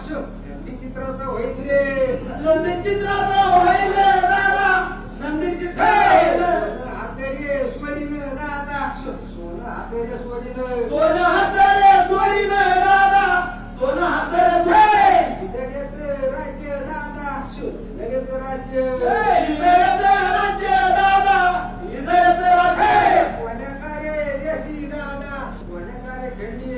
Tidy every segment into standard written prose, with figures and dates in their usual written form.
नंदी चित्राचा होईल रे नंदी चित्राचा होईल दादा नंदी चित्राचा हातेरे सोडीन दादा सोनं हातेरे सोडीन सोनं हाताले सोडीन दादा सोनं हाताले सोडीन हिदड्याचं राज्य दादा हिदड्याचं राज्य इजळ्याचं राज्य दादा इजळ्याचं राज्य कोण्याकारे देशी दादा कोण्याकारे खंडी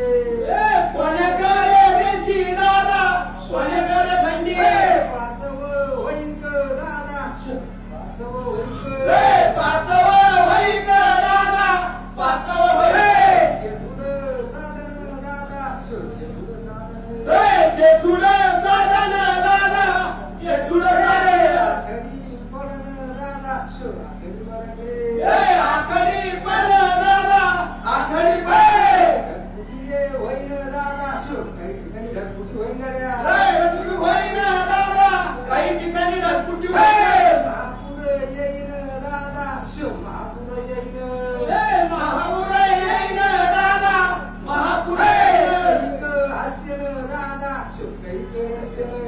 कोण्याकारे देशी दादा कोण्याकारे खंडी पाचवं होईक दादा पाचवं होईक पाचवं होईक दादा पाचवं होईक जेठुडं साधन दादा जेठुडं साधन जेठुडं साधन दादा जेठुडं साधन आखडी पडन दादा आखडी पडन रे आखडी पड दादा आखडी पड ढगफुटी होईन दादा काही ठिकाणी ढगफुटी होईन गड्या ढगफुटी होईन दादा काही ठिकाणी ढगफुटी होईन महापूर येईन दादा महापूर येईन महापूर येईन दादा महापूर येईन कैक हसतेन दादा कैक रडतेन